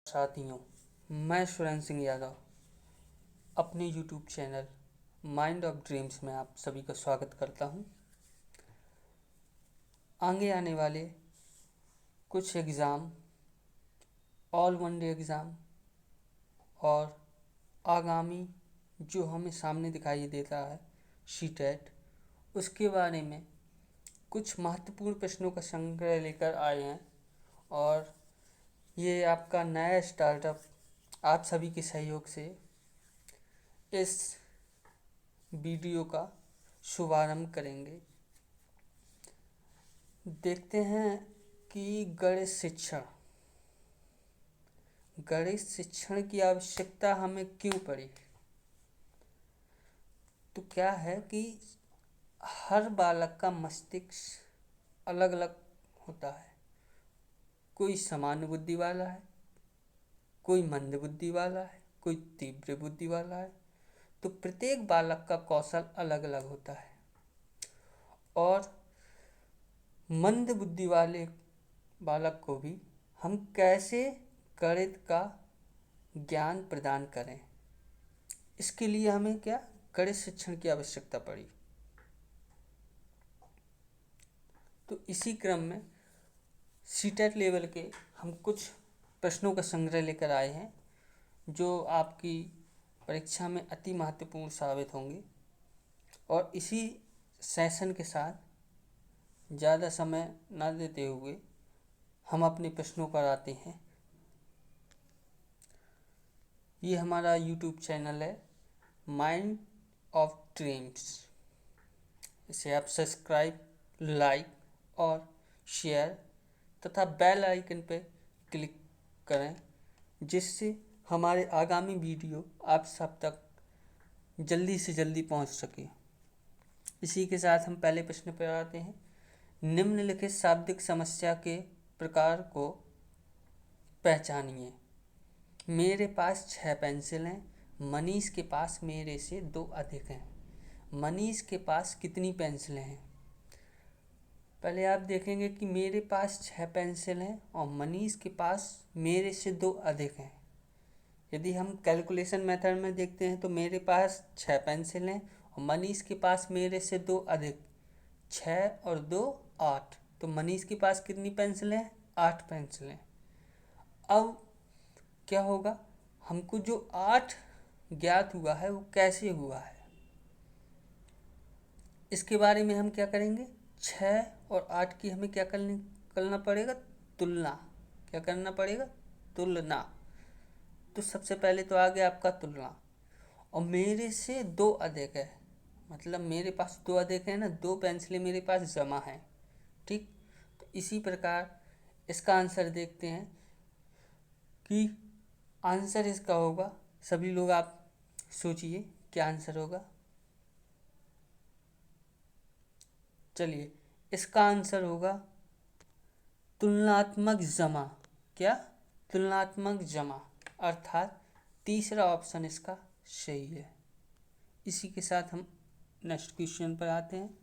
साथियों, मैं सुरेंद्र सिंह यादव अपने YouTube channel mind of dreams में आप सभी का स्वागत करता हूं। आगे आने वाले कुछ exam, all one day exam और आगामी जो हमें सामने दिखाई देता है सीटेट, उसके बारे में कुछ महत्वपूर्ण प्रश्नों का संग्रह लेकर आए हैं। और ये आपका नया स्टार्टअप आप सभी के सहयोग से इस वीडियो का शुभारंभ करेंगे। देखते हैं कि गणित शिक्षण की आवश्यकता हमें क्यों पड़ी। तो क्या है कि हर बालक का मस्तिष्क अलग अलग होता है। कोई सामान्य बुद्धि वाला है, कोई मंद बुद्धि वाला है, कोई तीव्र बुद्धि वाला है। तो प्रत्येक बालक का कौशल अलग अलग होता है और मंद बुद्धि वाले बालक को भी हम कैसे गणित का ज्ञान प्रदान करें, इसके लिए हमें क्या गणित शिक्षण की आवश्यकता पड़ी। तो इसी क्रम में सीटेट लेवल के हम कुछ प्रश्नों का संग्रह लेकर आए हैं जो आपकी परीक्षा में अति महत्वपूर्ण साबित होंगे। और इसी सेशन के साथ ज़्यादा समय न देते हुए हम अपने प्रश्नों पर आते हैं। ये हमारा यूट्यूब चैनल है माइंड ऑफ ड्रीम्स। इसे आप सब्सक्राइब, लाइक और शेयर तथा बेल आइकन पर क्लिक करें, जिससे हमारे आगामी वीडियो आप सब तक जल्दी से जल्दी पहुंच सके। इसी के साथ हम पहले प्रश्न पर आते हैं। निम्नलिखित शाब्दिक समस्या के प्रकार को पहचानिए। मेरे पास 6 पेंसिल हैं, मनीष के पास मेरे से 2 अधिक हैं। मनीष के पास कितनी पेंसिलें हैं? पहले आप देखेंगे कि मेरे पास 6 पेंसिल हैं और मनीष के पास मेरे से 2 अधिक हैं। यदि हम कैलकुलेशन मेथड में देखते हैं तो मेरे पास 6 पेंसिल हैं और मनीष के पास मेरे से 2 अधिक, 6 और 2 8। तो मनीष के पास कितनी पेंसिलें हैं? 8 पेंसिलें। अब क्या होगा, हमको जो 8 ज्ञात हुआ है वो कैसे हुआ है, इसके बारे में हम क्या करेंगे। 6 और 8 की हमें क्या करना पड़ेगा, तुलना। क्या करना पड़ेगा, तुलना। तो सबसे पहले तो आ गया आपका तुलना। और मेरे से 2 अधिक है, मतलब मेरे पास 2 अधिक है ना, 2 पेंसिलें मेरे पास जमा है। ठीक, तो इसी प्रकार इसका आंसर देखते हैं कि आंसर इसका होगा, सभी लोग आप सोचिए क्या आंसर होगा। चलिए, इसका आंसर होगा तुलनात्मक जमा। क्या? तुलनात्मक जमा, अर्थात तीसरा ऑप्शन इसका सही है। इसी के साथ हम नेक्स्ट क्वेश्चन पर आते हैं।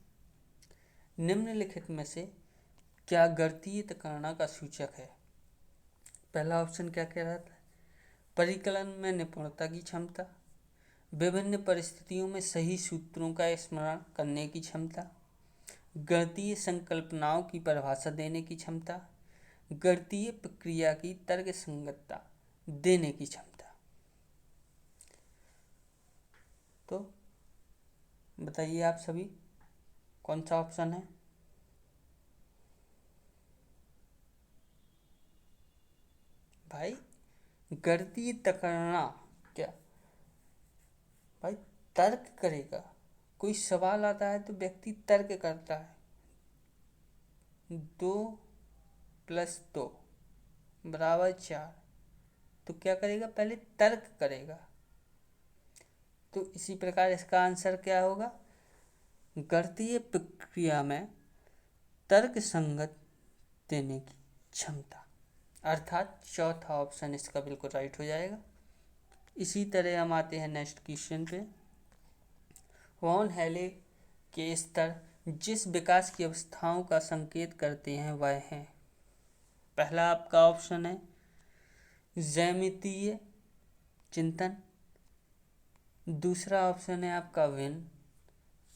निम्नलिखित में से क्या गणितीय गणना का सूचक है? पहला ऑप्शन क्या कह रहा था, परिकलन में निपुणता की क्षमता, विभिन्न परिस्थितियों में सही सूत्रों का स्मरण करने की क्षमता, गणितीय संकल्पनाओं की परिभाषा देने की क्षमता, गणितीय प्रक्रिया की तर्क संगतता देने की क्षमता। तो बताइए आप सभी कौन सा ऑप्शन है। भाई गणितीय गणना, क्या भाई तर्क करेगा। कोई सवाल आता है तो व्यक्ति तर्क करता है। 2 + 2 = 4, तो क्या करेगा, पहले तर्क करेगा। तो इसी प्रकार इसका आंसर क्या होगा, गणितीय प्रक्रिया में तर्क संगत देने की क्षमता, अर्थात चौथा ऑप्शन इसका बिल्कुल राइट हो जाएगा। इसी तरह हम आते हैं नेक्स्ट क्वेश्चन पे। वॉन हेले के स्तर जिस विकास की अवस्थाओं का संकेत करते हैं वह हैं। पहला आपका ऑप्शन है ज्यामितीय चिंतन, दूसरा ऑप्शन है आपका भिन्न,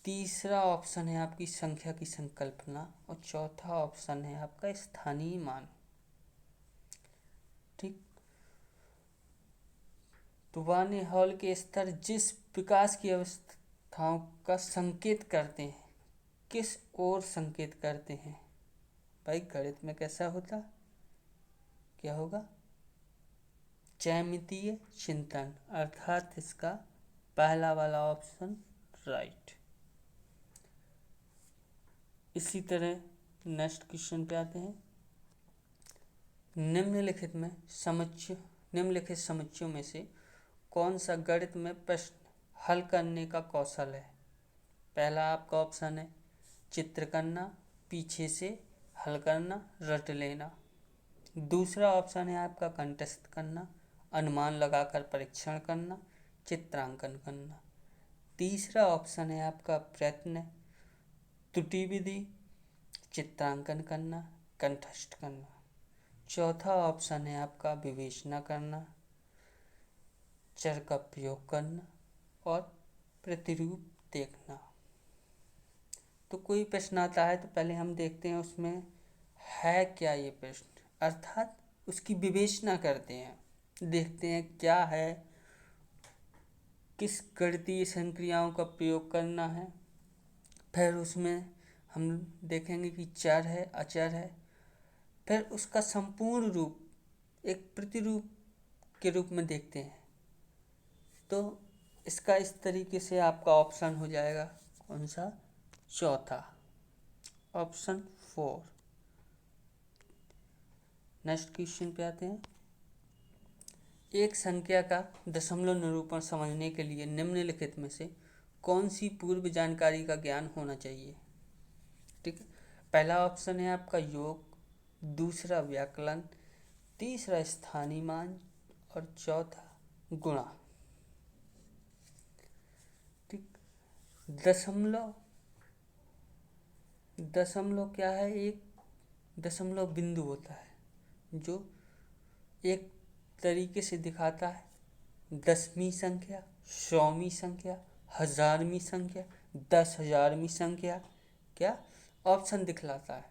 तीसरा ऑप्शन है आपकी संख्या की संकल्पना और चौथा ऑप्शन है आपका स्थानीय मान। ठीक, तो वानी हॉल के स्तर जिस विकास की अवस्थाओं का संकेत करते हैं, किस ओर संकेत करते हैं? भाई गणित में कैसा होता, क्या होगा? ज्यामितीय चिंतन, अर्थात इसका पहला वाला ऑप्शन राइट। इसी तरह नेक्स्ट क्वेश्चन पे आते हैं। निम्नलिखित समुच्चयों में से कौन सा गणित में प्रश्न हल करने का कौशल है? पहला आपका ऑप्शन है चित्र करना, पीछे से हल करना, रट लेना। दूसरा ऑप्शन है आपका कंठस्थ करना, अनुमान लगाकर परीक्षण करना, चित्रांकन करना। तीसरा ऑप्शन है आपका प्रयत्न, त्रुटि विधि, चित्रांकन करना, कंठस्थ करना। चौथा ऑप्शन है आपका विवेचना करना, चर का प्रयोग करना और प्रतिरूप देखना। तो कोई प्रश्न आता है तो पहले हम देखते हैं उसमें है क्या ये प्रश्न, अर्थात उसकी विवेचना करते हैं, देखते हैं क्या है, किस गणितीय संक्रियाओं का प्रयोग करना है। फिर उसमें हम देखेंगे कि चर है, अचर है। फिर उसका संपूर्ण रूप एक प्रतिरूप के रूप में देखते हैं। तो इसका इस तरीके से आपका ऑप्शन हो जाएगा कौन सा? चौथा, ऑप्शन 4। नेक्स्ट क्वेश्चन पे आते हैं। एक संख्या का दशमलव निरूपण समझने के लिए निम्नलिखित में से कौन सी पूर्व जानकारी का ज्ञान होना चाहिए? ठीक है, पहला ऑप्शन है आपका योग, दूसरा व्याकलन, तीसरा स्थानीय मान और चौथा गुणा। ठीक, दशमलव क्या है? एक दशमलव बिंदु होता है जो एक तरीके से दिखाता है 10वीं संख्या, 100वीं संख्या, 1000वीं संख्या, 10,000वीं संख्या, क्या ऑप्शन दिखलाता है।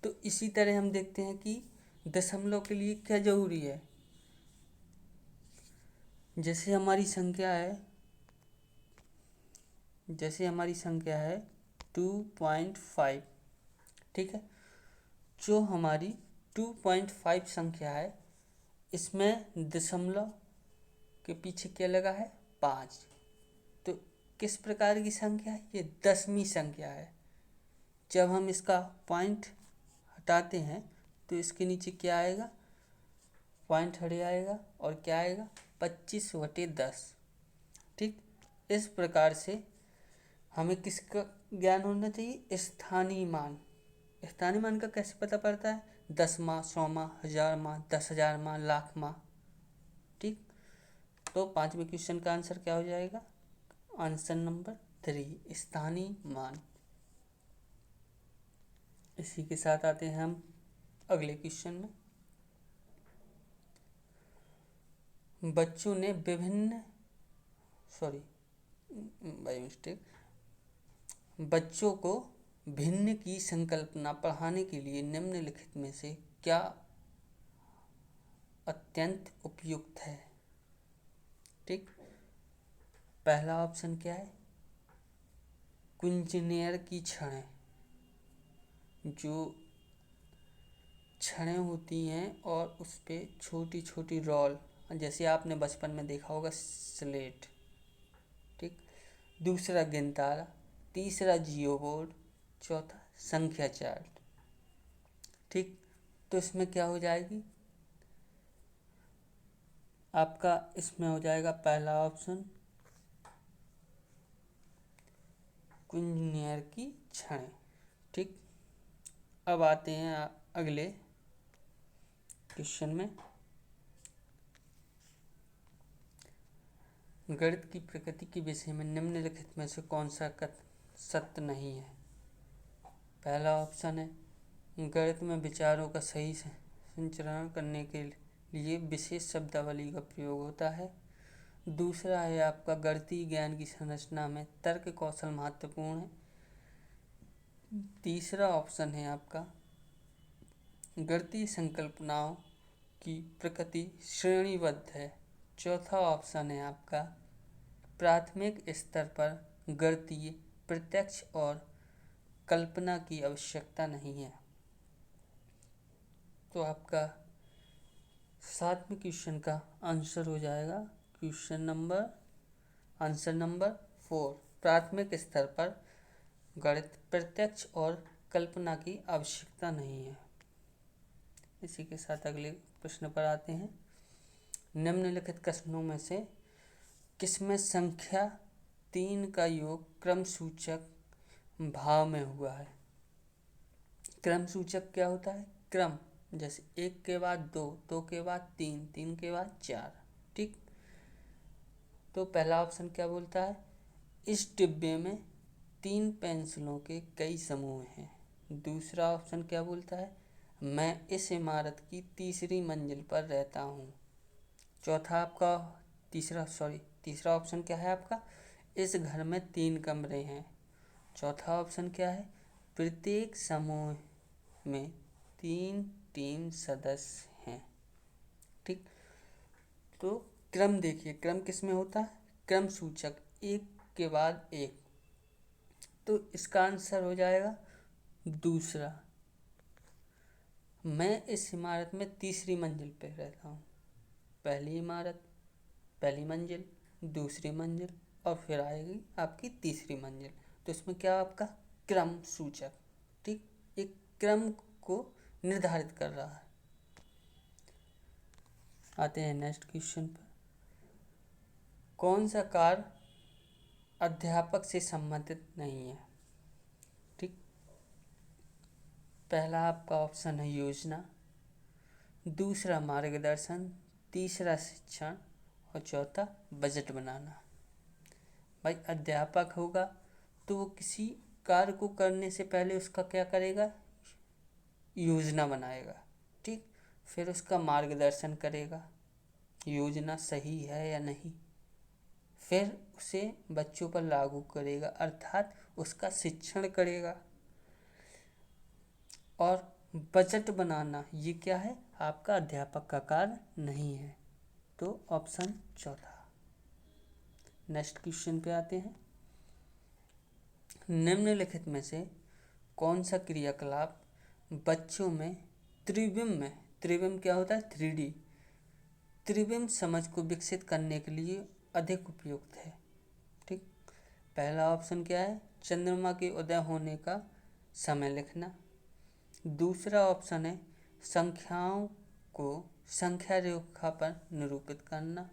तो इसी तरह हम देखते हैं कि दशमलव के लिए क्या जरूरी है। जैसे हमारी संख्या है 2.5। ठीक है, जो हमारी 2.5 संख्या है इसमें दशमलव के पीछे क्या लगा है? 5। तो किस प्रकार की संख्या है? ये 10वीं संख्या है। जब हम इसका पॉइंट हटाते हैं तो इसके नीचे क्या आएगा? पॉइंट हट जाएगा और क्या आएगा? 25/10। ठीक, इस प्रकार से हमें किसका ज्ञान होना चाहिए? स्थानीय मान। स्थानीय मान का कैसे पता पड़ता है? 10वां, 100वां, 1000वां, 10,000वां, लाखवां। ठीक, तो 5वें क्वेश्चन का आंसर क्या हो जाएगा? आंसर नंबर 3, स्थानीय मान। इसी के साथ आते हैं हम अगले क्वेश्चन में। बच्चों ने बच्चों को भिन्न की संकल्पना पढ़ाने के लिए निम्नलिखित में से क्या अत्यंत उपयुक्त है? ठीक, पहला ऑप्शन क्या है? कुंजनेर की छड़ें, जो छड़ें होती हैं और उस पे छोटी छोटी रॉल, जैसे आपने बचपन में देखा होगा स्लेट। ठीक, दूसरा गिनतारा, तीसरा जियो बोर्ड, चौथा संख्या चार्ट। ठीक, तो इसमें क्या हो जाएगी आपका? इसमें हो जाएगा पहला ऑप्शन कुंजनेर की छड़ें। ठीक, अब आते हैं अगले क्वेश्चन में। गणित की प्रकृति के विषय में निम्नलिखित में से कौन सा सत्य नहीं है? पहला ऑप्शन है गणित में विचारों का सही संचरण करने के लिए विशेष शब्दावली का प्रयोग होता है। दूसरा है आपका गणितीय ज्ञान की संरचना में तर्क कौशल महत्वपूर्ण है। तीसरा ऑप्शन है आपका गणितीय संकल्पनाओं की प्रकृति श्रेणीबद्ध है। चौथा ऑप्शन है आपका प्राथमिक स्तर पर गणितीय प्रत्यक्ष और कल्पना की आवश्यकता नहीं है। तो आपका 7वें क्वेश्चन का आंसर हो जाएगा आंसर नंबर 4, प्राथमिक स्तर पर गणित प्रत्यक्ष और कल्पना की आवश्यकता नहीं है। इसी के साथ अगले प्रश्न पर आते हैं। निम्नलिखित कथनों में से किसमें संख्या 3 का योग क्रम सूचक भाव में हुआ है? क्रम सूचक क्या होता है? क्रम, जैसे 1 के बाद 2, 2 के बाद 3, 3 के बाद 4। ठीक, तो पहला ऑप्शन क्या बोलता है? इस डिब्बे में 3 पेंसिलों के कई समूह हैं। दूसरा ऑप्शन क्या बोलता है? मैं इस इमारत की तीसरी मंजिल पर रहता हूँ। चौथा आपका तीसरा ऑप्शन क्या है आपका? इस घर में 3 कमरे हैं। चौथा ऑप्शन क्या है? प्रत्येक समूह में 3 टीम सदस्य हैं। ठीक, तो क्रम देखिए, क्रम किस में होता है? क्रम सूचक, एक के बाद एक। तो इसका आंसर हो जाएगा दूसरा। मैं इस इमारत में तीसरी मंजिल पर रहता हूँ। पहली इमारत, पहली मंजिल, दूसरी मंजिल और फिर आएगी आपकी तीसरी मंजिल। तो इसमें क्या आपका क्रम सूचक, ठीक, एक क्रम को निर्धारित कर रहा है। आते हैं नेक्स्ट क्वेश्चन पर। कौन सा कार्य अध्यापक से संबंधित नहीं है? ठीक, पहला आपका ऑप्शन है योजना, दूसरा मार्गदर्शन, तीसरा शिक्षण और चौथा बजट बनाना। भाई अध्यापक होगा तो वो किसी कार्य को करने से पहले उसका क्या करेगा? योजना बनाएगा। ठीक, फिर उसका मार्गदर्शन करेगा, योजना सही है या नहीं, फिर उसे बच्चों पर लागू करेगा अर्थात उसका शिक्षण करेगा, और बजट बनाना ये क्या है? आपका अध्यापक का कार्य नहीं है। तो ऑप्शन चौथा। नेक्स्ट क्वेश्चन पे आते हैं। निम्नलिखित में से कौन सा क्रियाकलाप बच्चों में त्रिविम क्या होता है? 3D त्रिविम समझ को विकसित करने के लिए अधिक उपयुक्त है? ठीक, पहला ऑप्शन क्या है? चंद्रमा के उदय होने का समय लिखना। दूसरा ऑप्शन है संख्याओं को संख्या रेखा पर निरूपित करना।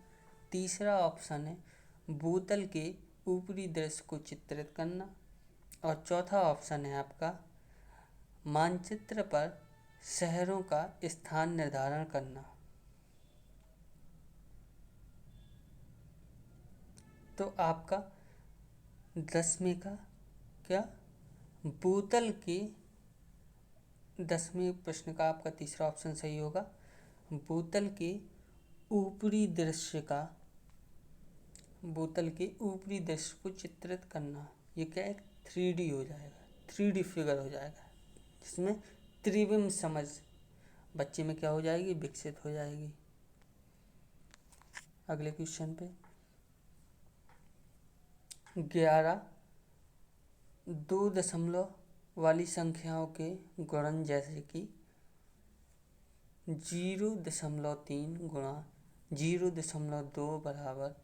तीसरा ऑप्शन है बोतल के ऊपरी दृश्य को चित्रित करना। और चौथा ऑप्शन है आपका मानचित्र पर शहरों का स्थान निर्धारण करना। तो आपका 10वें का क्या? बोतल के 10वें प्रश्न का आपका तीसरा ऑप्शन सही होगा। बोतल के ऊपरी दृश्य को चित्रित करना। ये क्या है? 3D हो जाएगा, 3D फिगर हो जाएगा, जिसमें त्रिविम समझ बच्चे में क्या हो जाएगी? विकसित हो जाएगी। अगले क्वेश्चन पे 11 2 दशमलव वाली संख्याओं के गुणन, जैसे कि 0.3 गुणा 0.2 बराबर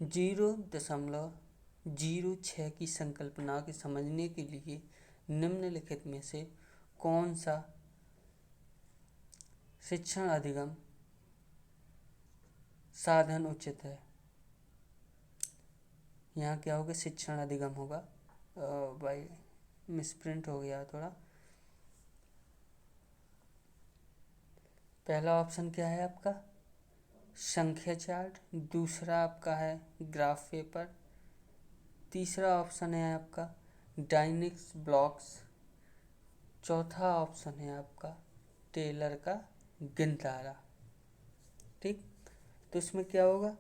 0.06 की संकल्पना के समझने के लिए निम्नलिखित में से कौन सा शिक्षण अधिगम साधन उचित है? यहाँ क्या होगा? शिक्षण अधिगम होगा। भाई मिसप्रिंट हो गया थोड़ा। पहला ऑप्शन क्या है आपका? संख्या चार्ट। दूसरा आपका है ग्राफ पेपर। तीसरा ऑप्शन है आपका डायनिक्स ब्लॉक्स। चौथा ऑप्शन है आपका टेलर का गिनतारा। ठीक, तो इसमें क्या होगा,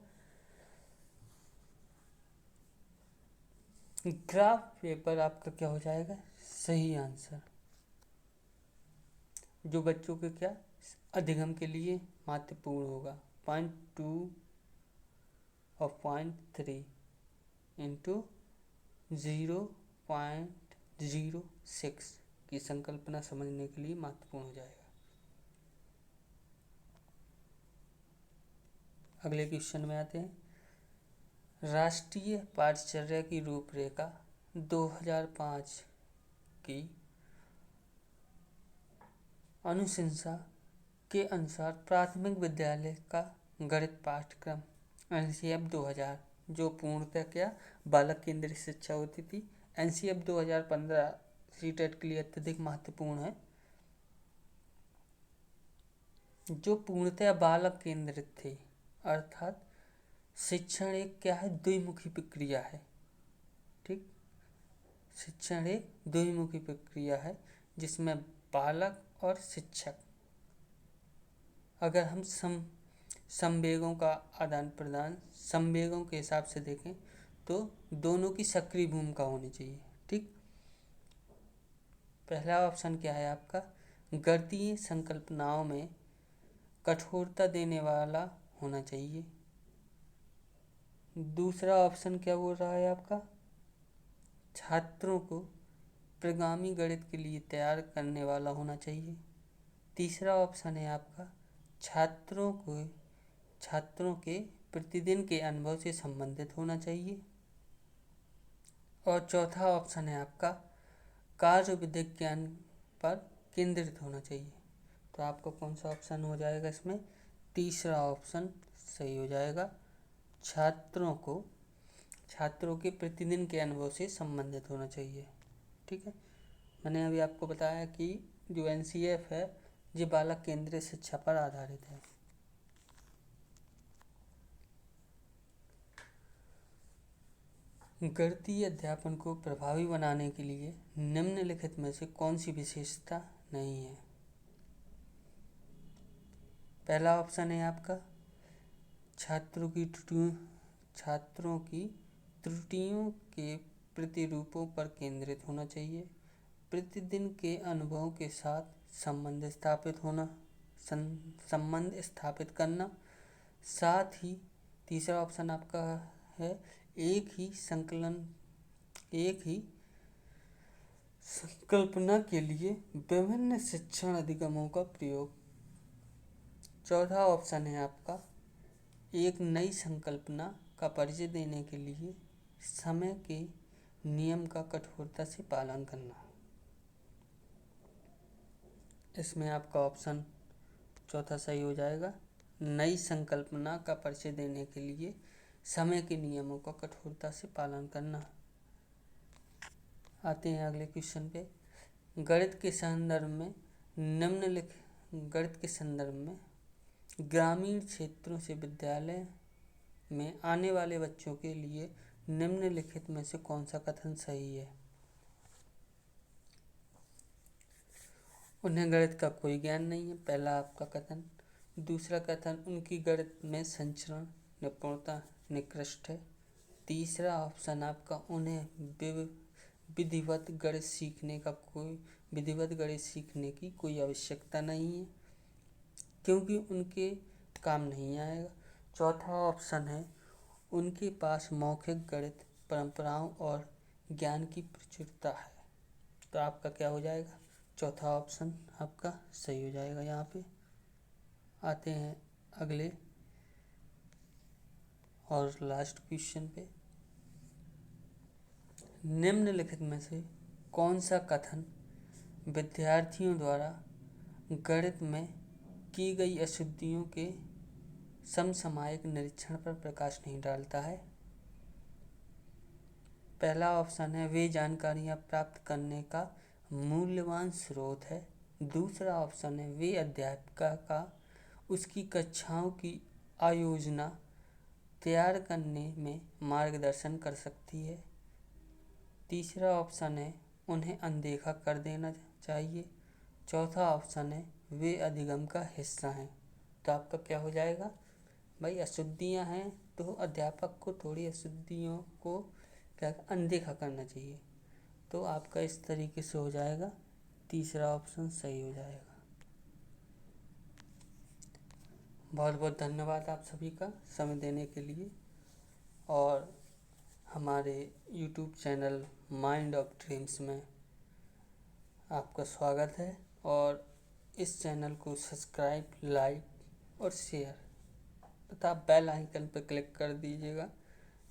ग्राफ पेपर आपका क्या हो जाएगा, सही आंसर, जो बच्चों के क्या अधिगम के लिए महत्वपूर्ण होगा। 0.2 और 0.3 इंटू 0.06 की संकल्पना समझने के लिए महत्वपूर्ण हो जाएगा। अगले क्वेश्चन में आते हैं। राष्ट्रीय पाठ्यचर्या की रूपरेखा 2005 की अनुशंसा के अनुसार प्राथमिक विद्यालय का गणित पाठ्यक्रम एनसीएफ 2000, जो पूर्णतः क्या बालक केंद्रित शिक्षा होती थी, एनसीएफ 2015 सीटेट के लिए अत्यधिक महत्वपूर्ण है, जो पूर्णतः बालक केंद्रित थे, अर्थात शिक्षण एक क्या है, द्विमुखी प्रक्रिया है। ठीक, शिक्षण एक द्विमुखी प्रक्रिया है जिसमें बालक और शिक्षक, अगर हम संवेगों का आदान प्रदान संवेगों के हिसाब से देखें तो दोनों की सक्रिय भूमिका होनी चाहिए। ठीक, पहला ऑप्शन क्या है आपका, गणितीय संकल्पनाओं में कठोरता देने वाला होना चाहिए। दूसरा ऑप्शन क्या बोल रहा है आपका, छात्रों को प्रगामी गणित के लिए तैयार करने वाला होना चाहिए। तीसरा ऑप्शन है आपका, छात्रों के प्रतिदिन के अनुभव से संबंधित होना चाहिए। और चौथा ऑप्शन है आपका, कार्य विज्ञान पर केंद्रित होना चाहिए। तो आपको कौन सा ऑप्शन हो जाएगा इसमें, तीसरा ऑप्शन सही हो जाएगा, छात्रों के प्रतिदिन के अनुभव से संबंधित होना चाहिए। ठीक है, मैंने अभी आपको बताया कि जो एनसीएफ है ये बालक केंद्रित शिक्षा पर आधारित है। गणितीय अध्यापन को प्रभावी बनाने के लिए निम्नलिखित में से कौन सी विशेषता नहीं है। पहला ऑप्शन है आपका, छात्रों की त्रुटियों के प्रतिरूपों पर केंद्रित होना चाहिए। प्रतिदिन के अनुभवों के साथ संबंध स्थापित करना। साथ ही तीसरा ऑप्शन आपका है, एक ही संकल्पना के लिए विभिन्न शिक्षण अधिगमों का प्रयोग। चौथा ऑप्शन है आपका, एक नई संकल्पना का परिचय देने के लिए समय के नियम का कठोरता से पालन करना। इसमें आपका ऑप्शन चौथा सही हो जाएगा, नई संकल्पना का परिचय देने के लिए समय के नियमों का कठोरता से पालन करना। आते हैं अगले क्वेश्चन पे। गणित के संदर्भ में ग्रामीण क्षेत्रों से विद्यालय में आने वाले बच्चों के लिए निम्नलिखित में से कौन सा कथन सही है। उन्हें गणित का कोई ज्ञान नहीं है, पहला आपका कथन। दूसरा कथन, उनकी गणित में संचरण निपुणता निकृष्ट है। तीसरा ऑप्शन आपका, उन्हें विधिवत गणित सीखने की कोई आवश्यकता नहीं है क्योंकि उनके काम नहीं आएगा। चौथा ऑप्शन है, उनके पास मौखिक गणित परंपराओं और ज्ञान की प्रचुरता है। तो आपका क्या हो जाएगा, चौथा ऑप्शन आपका सही हो जाएगा यहाँ पे। आते हैं अगले और लास्ट क्वेश्चन पे। निम्नलिखित में से कौन सा कथन विद्यार्थियों द्वारा गणित में की गई अशुद्धियों के समसामयिक निरीक्षण पर प्रकाश नहीं डालता है। पहला ऑप्शन है, वे जानकारियाँ प्राप्त करने का मूल्यवान स्रोत है। दूसरा ऑप्शन है, वे अध्यापिका का उसकी कक्षाओं की आयोजना तैयार करने में मार्गदर्शन कर सकती है। तीसरा ऑप्शन है, उन्हें अनदेखा कर देना चाहिए। चौथा ऑप्शन है, वे अधिगम का हिस्सा हैं। तो आपका क्या हो जाएगा, भाई अशुद्धियाँ हैं तो अध्यापक को थोड़ी अशुद्धियों को क्या अनदेखा करना चाहिए। तो आपका इस तरीके से हो जाएगा, तीसरा ऑप्शन सही हो जाएगा। बहुत बहुत धन्यवाद आप सभी का समय देने के लिए, और हमारे YouTube channel mind of dreams में आपका स्वागत है। और इस चैनल को सब्सक्राइब, लाइक और शेयर तथा बेल आइकन पर क्लिक कर दीजिएगा,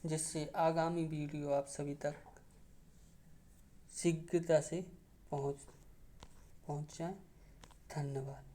जिससे आगामी वीडियो आप सभी तक शीघ्रता से पहुंच जाए। धन्यवाद।